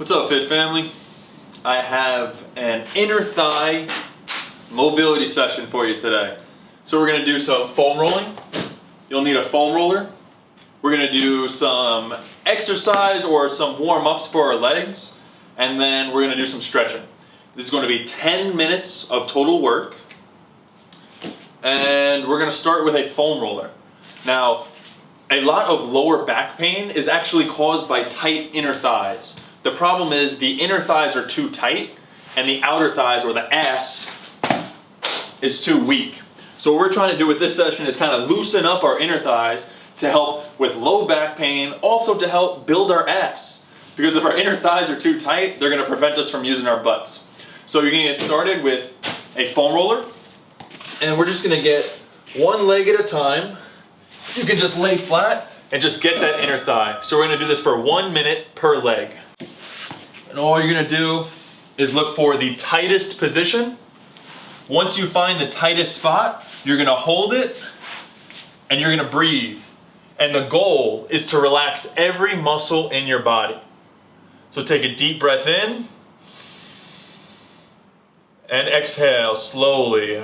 What's up, Fit Family? I have an inner thigh mobility session for you today. So we're gonna do some foam rolling. You'll need a foam roller. We're gonna do some exercise or some warm-ups for our legs, and then we're gonna do some stretching. This is going to be 10 minutes of total work, and we're gonna start with a foam roller. Now, a lot of lower back pain is actually caused by tight inner thighs. The problem is the inner thighs are too tight and the outer thighs, or the ass, is too weak. So what we're trying to do with this session is kind of loosen up our inner thighs to help with low back pain, also to help build our ass. Because if our inner thighs are too tight, they're gonna prevent us from using our butts. So you're gonna get started with a foam roller, and we're just gonna get one leg at a time. You can just lay flat and just get that inner thigh. So we're gonna do this for 1 minute per leg. And all you're gonna do is look for the tightest position. Once you find the tightest spot, you're gonna hold it and you're gonna breathe. And the goal is to relax every muscle in your body. So take a deep breath in and exhale slowly.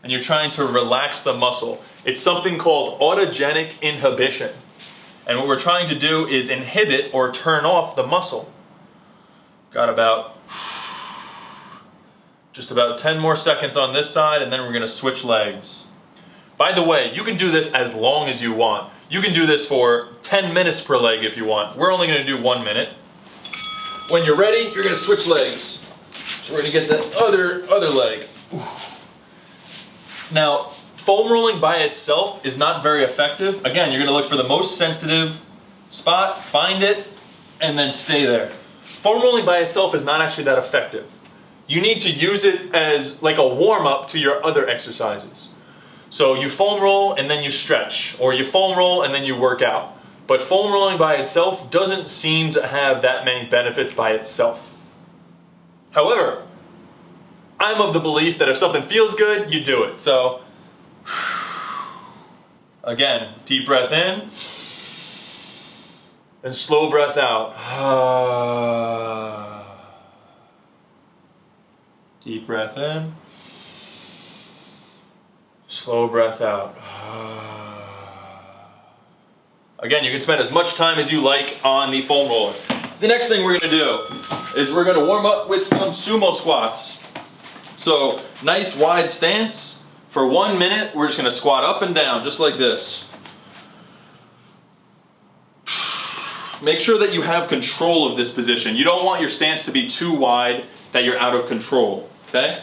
And you're trying to relax the muscle. It's something called autogenic inhibition. And what we're trying to do is inhibit or turn off the muscle. Got just about 10 more seconds on this side, and then we're gonna switch legs. By the way, you can do this as long as you want. You can do this for 10 minutes per leg if you want. We're only gonna do 1 minute. When you're ready, you're gonna switch legs. So we're gonna get the other leg. Now, foam rolling by itself is not very effective. Again, you're gonna look for the most sensitive spot, find it, and then stay there. Foam rolling by itself is not actually that effective. You need to use it as like a warm-up to your other exercises. So you foam roll and then you stretch, or you foam roll and then you work out. But foam rolling by itself doesn't seem to have that many benefits by itself. However, I'm of the belief that if something feels good, you do it. So, again, deep breath in, and slow breath out. Deep breath in, slow breath out. Again, you can spend as much time as you like on the foam roller. The next thing we're gonna do is we're gonna warm up with some sumo squats. So, nice wide stance. For 1 minute, we're just gonna squat up and down, just like this. Make sure that you have control of this position. You don't want your stance to be too wide that you're out of control, okay?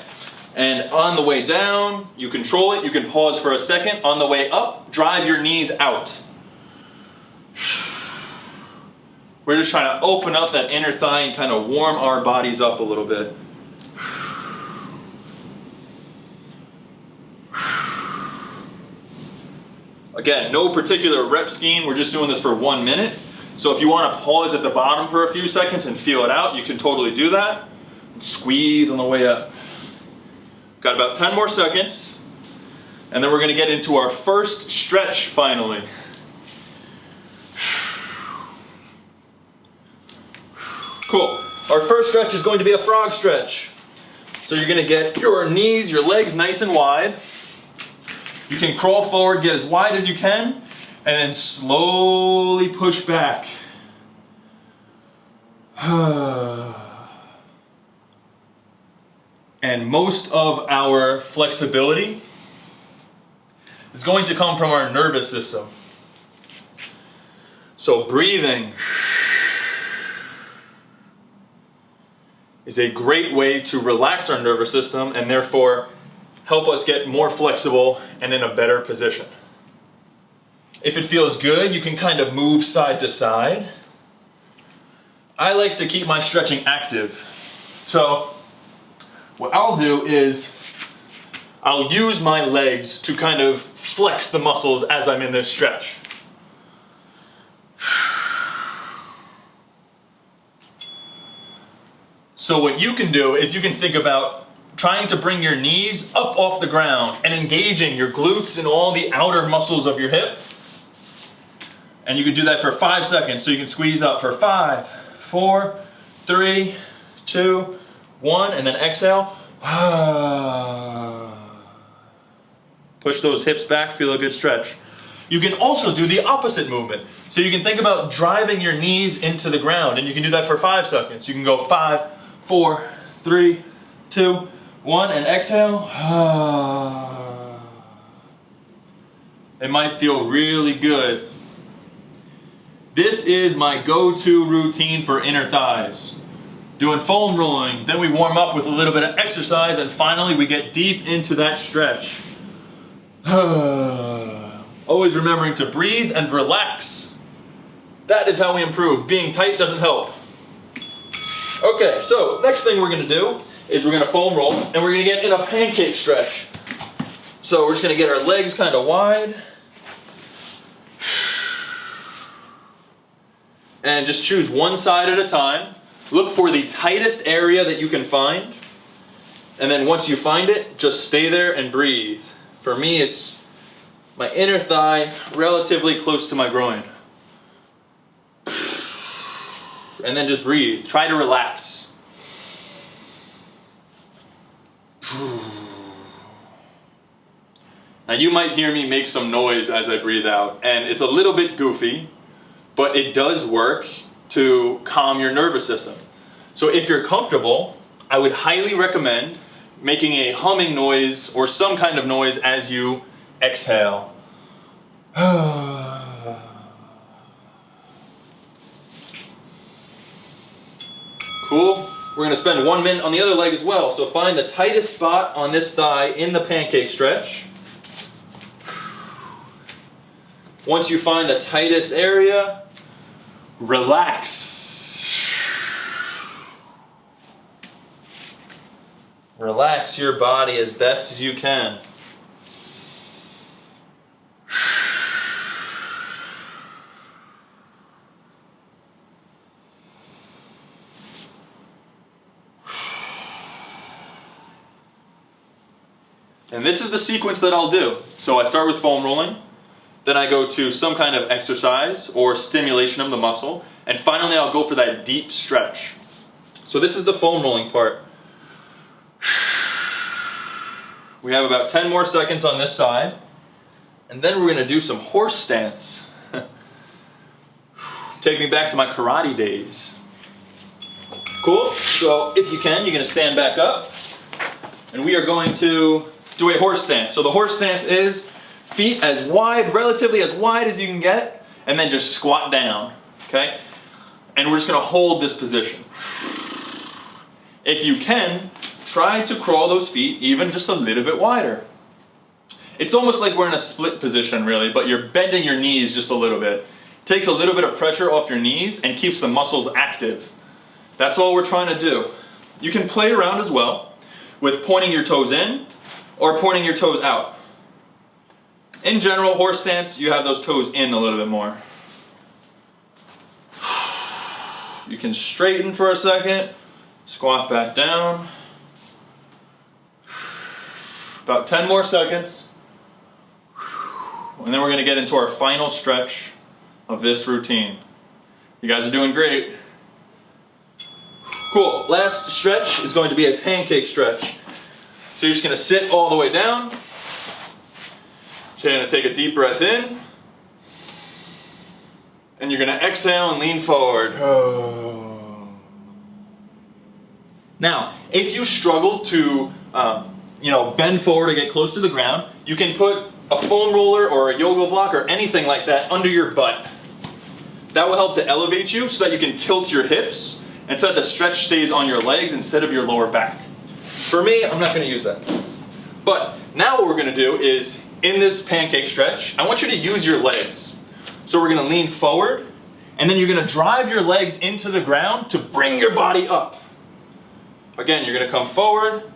And on the way down, you control it. You can pause for a second. On the way up, drive your knees out. We're just trying to open up that inner thigh and kind of warm our bodies up a little bit. Again, no particular rep scheme. We're just doing this for 1 minute. So if you want to pause at the bottom for a few seconds and feel it out, you can totally do that. Squeeze on the way up. Got about 10 more seconds. And then we're going to get into our first stretch finally. Cool. Our first stretch is going to be a frog stretch. So you're going to get your knees, your legs nice and wide. You can crawl forward, get as wide as you can, and then slowly push back. And most of our flexibility is going to come from our nervous system. So breathing is a great way to relax our nervous system and therefore help us get more flexible and in a better position. If it feels good, you can kind of move side to side. I like to keep my stretching active. So what I'll do is I'll use my legs to kind of flex the muscles as I'm in this stretch. So what you can do is you can think about trying to bring your knees up off the ground and engaging your glutes and all the outer muscles of your hip. And you can do that for 5 seconds. So you can squeeze up for 5, 4, 3, 2, 1, and then exhale. Push those hips back, feel a good stretch. You can also do the opposite movement. So you can think about driving your knees into the ground, and you can do that for 5 seconds. You can go 5, 4, 3, 2, 1, and exhale. It might feel really good. This is my go-to routine for inner thighs. Doing foam rolling, then we warm up with a little bit of exercise, and finally we get deep into that stretch. Always remembering to breathe and relax. That is how we improve. Being tight doesn't help. Okay, so next thing we're gonna do is we're gonna foam roll, and we're gonna get in a pancake stretch. So we're just gonna get our legs kind of wide. And just choose one side at a time. Look for the tightest area that you can find. And then once you find it, just stay there and breathe. For me, it's my inner thigh, relatively close to my groin. And then just breathe. Try to relax. Now you might hear me make some noise as I breathe out, and it's a little bit goofy, but it does work to calm your nervous system. So if you're comfortable, I would highly recommend making a humming noise or some kind of noise as you exhale. Cool. We're going to spend 1 minute on the other leg as well. So find the tightest spot on this thigh in the pancake stretch. Once you find the tightest area, relax. Relax your body as best as you can. And this is the sequence that I'll do. So I start with foam rolling, then I go to some kind of exercise or stimulation of the muscle, and finally I'll go for that deep stretch. So this is the foam rolling part. We have about 10 more seconds on this side, and then we're going to do some horse stance. Take me back to my karate days. Cool, so if you can, you're going to stand back up, and we are going to do a horse stance. So the horse stance is feet as wide, relatively as wide as you can get, and then just squat down, okay? And we're just going to hold this position. If you can, try to crawl those feet even just a little bit wider. It's almost like we're in a split position really, but you're bending your knees just a little bit. It takes a little bit of pressure off your knees and keeps the muscles active. That's all we're trying to do. You can play around as well with pointing your toes in or pointing your toes out. In general, horse stance, you have those toes in a little bit more. You can straighten for a second, squat back down. About 10 more seconds. And then we're going to get into our final stretch of this routine. You guys are doing great. Cool. Last stretch is going to be a pancake stretch. So you're just going to sit all the way down. You're going to take a deep breath in. And you're going to exhale and lean forward. Now, if you struggle to bend forward or get close to the ground, you can put a foam roller or a yoga block or anything like that under your butt. That will help to elevate you so that you can tilt your hips and so that the stretch stays on your legs instead of your lower back. For me, I'm not going to use that. But now what we're going to do is, in this pancake stretch, I want you to use your legs. So we're going to lean forward, and then you're going to drive your legs into the ground to bring your body up. Again, you're going to come forward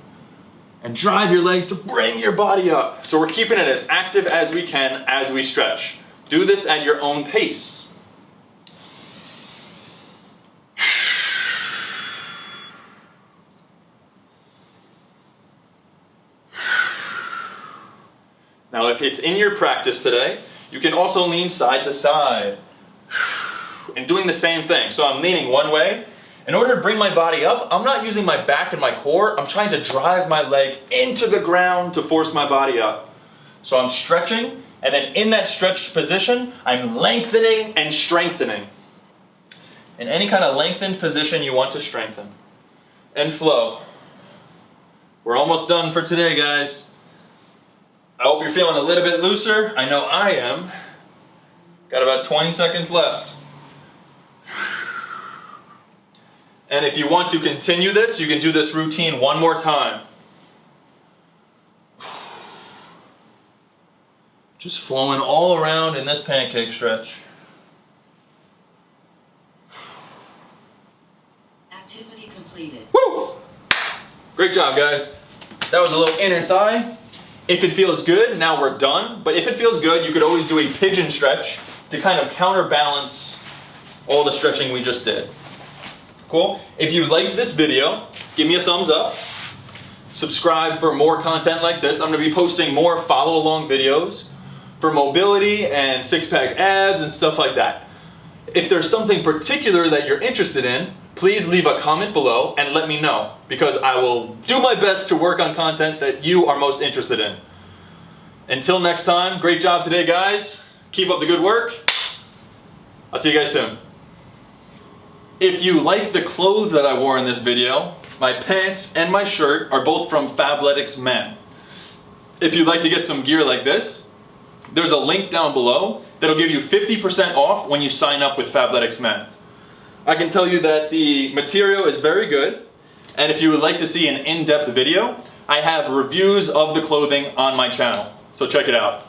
and drive your legs to bring your body up. So we're keeping it as active as we can as we stretch. Do this at your own pace. Now if it's in your practice today, you can also lean side to side and doing the same thing. So I'm leaning one way. In order to bring my body up, I'm not using my back and my core, I'm trying to drive my leg into the ground to force my body up. So I'm stretching, and then in that stretched position, I'm lengthening and strengthening. In any kind of lengthened position you want to strengthen. And flow. We're almost done for today, guys. I hope you're feeling a little bit looser. I know I am. Got about 20 seconds left. And if you want to continue this, you can do this routine one more time. Just flowing all around in this pancake stretch. Activity completed. Woo! Great job, guys. That was a little inner thigh. If it feels good, now we're done. But if it feels good, you could always do a pigeon stretch to kind of counterbalance all the stretching we just did. Cool? If you liked this video, give me a thumbs up. Subscribe for more content like this. I'm going to be posting more follow-along videos for mobility and six-pack abs and stuff like that. If there's something particular that you're interested in, please leave a comment below and let me know, because I will do my best to work on content that you are most interested in. Until next time, great job today, guys. Keep up the good work. I'll see you guys soon. If you like the clothes that I wore in this video, my pants and my shirt are both from Fabletics Men. If you'd like to get some gear like this, there's a link down below that'll give you 50% off when you sign up with Fabletics Men. I can tell you that the material is very good, and if you would like to see an in-depth video, I have reviews of the clothing on my channel, so check it out.